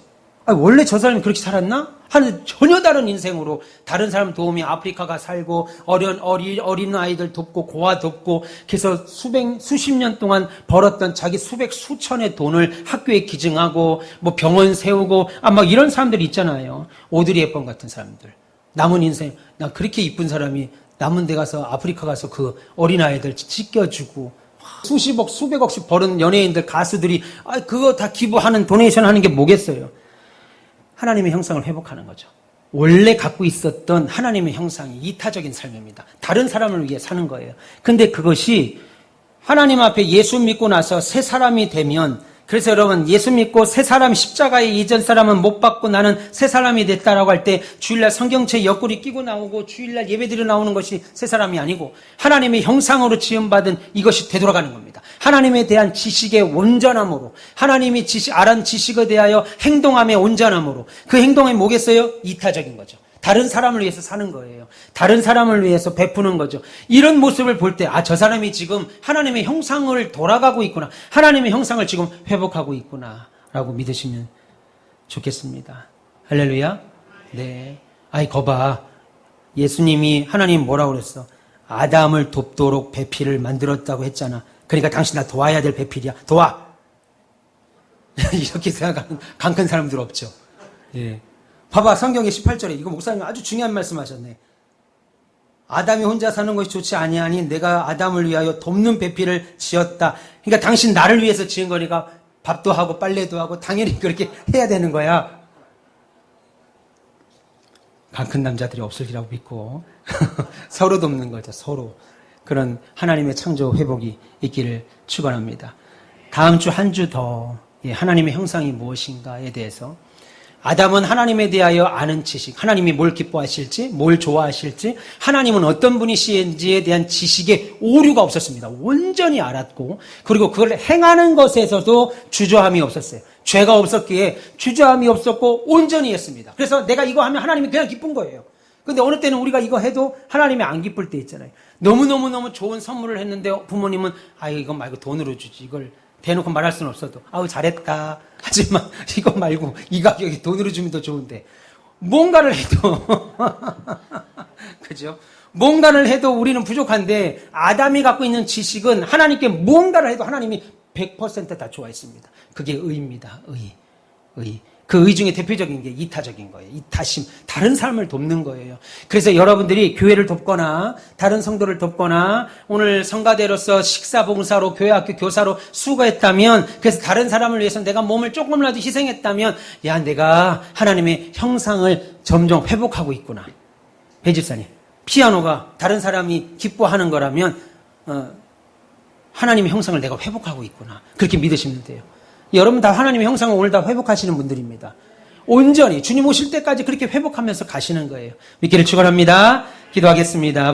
원래 저 사람이 그렇게 살았나? 하는 전혀 다른 인생으로 다른 사람 도우며 아프리카가 살고 어린 아이들 돕고 고아 돕고 그래서 수십 년 동안 벌었던 자기 수천의 돈을 학교에 기증하고 뭐 병원 세우고 막 이런 사람들이 있잖아요. 오드리 헵번 같은 사람들. 남은 인생 나 그렇게 이쁜 사람이 남은 데 가서 아프리카 가서 그 어린 아이들 찢겨주고 수십억 수백억씩 버는 연예인들 가수들이 그거 다 기부하는 도네이션 하는 게 뭐겠어요? 하나님의 형상을 회복하는 거죠. 원래 갖고 있었던 하나님의 형상이 이타적인 삶입니다. 다른 사람을 위해 사는 거예요. 근데 그것이 하나님 앞에 예수 믿고 나서 새 사람이 되면, 그래서 여러분 예수 믿고 새 사람, 십자가에 이전 사람은 못 받고 나는 새 사람이 됐다라고 할 때 주일날 성경책 옆구리 끼고 나오고 주일날 예배드려 나오는 것이 새 사람이 아니고 하나님의 형상으로 지음받은 이것이 되돌아가는 겁니다. 하나님에 대한 지식의 온전함으로, 하나님이 아란 지식에 대하여 행동함의 온전함으로, 그 행동이 뭐겠어요? 이타적인 거죠. 다른 사람을 위해서 사는 거예요. 다른 사람을 위해서 베푸는 거죠. 이런 모습을 볼 때, 저 사람이 지금 하나님의 형상을 돌아가고 있구나. 하나님의 형상을 지금 회복하고 있구나. 라고 믿으시면 좋겠습니다. 할렐루야. 네. 거봐. 예수님이 하나님 뭐라고 그랬어? 아담을 돕도록 배필을 만들었다고 했잖아. 그러니까 당신 나 도와야 될 배필이야. 도와. 이렇게 생각하는 강큰 사람들 없죠. 예. 봐봐, 성경의 18절에 이거 목사님 아주 중요한 말씀하셨네. 아담이 혼자 사는 것이 좋지 아니하니 내가 아담을 위하여 돕는 배필을 지었다. 그러니까 당신 나를 위해서 지은 거니까 밥도 하고 빨래도 하고 당연히 그렇게 해야 되는 거야. 강큰 남자들이 없으리라고 믿고 서로 돕는 거죠. 서로. 그런 하나님의 창조 회복이 있기를 축원합니다. 다음 주 한 주 더 하나님의 형상이 무엇인가에 대해서, 아담은 하나님에 대하여 아는 지식, 하나님이 뭘 기뻐하실지, 뭘 좋아하실지, 하나님은 어떤 분이신지에 대한 지식에 오류가 없었습니다. 온전히 알았고, 그리고 그걸 행하는 것에서도 주저함이 없었어요. 죄가 없었기에 주저함이 없었고 온전히 했습니다. 그래서 내가 이거 하면 하나님이 그냥 기쁜 거예요. 근데 어느 때는 우리가 이거 해도 하나님이 안 기쁠 때 있잖아요. 너무너무 좋은 선물을 했는데 부모님은 이거 말고 돈으로 주지, 이걸 대놓고 말할 수는 없어도 잘했다 하지만 이거 말고 이 가격이 돈으로 주면 더 좋은데, 뭔가를 해도 그죠? 뭔가를 해도 우리는 부족한데, 아담이 갖고 있는 지식은 하나님께 뭔가를 해도 하나님이 100% 다 좋아했습니다. 그게 의입니다. 의. 그 의 중에 대표적인 게 이타적인 거예요. 이타심, 다른 사람을 돕는 거예요. 그래서 여러분들이 교회를 돕거나 다른 성도를 돕거나 오늘 성가대로서 식사봉사로 교회학교 교사로 수고했다면, 그래서 다른 사람을 위해서 내가 몸을 조금이라도 희생했다면, 내가 하나님의 형상을 점점 회복하고 있구나. 배집사님, 피아노가 다른 사람이 기뻐하는 거라면 하나님의 형상을 내가 회복하고 있구나. 그렇게 믿으시면 돼요. 여러분 다 하나님의 형상을 오늘 다 회복하시는 분들입니다. 온전히 주님 오실 때까지 그렇게 회복하면서 가시는 거예요. 믿기를 축원합니다. 기도하겠습니다.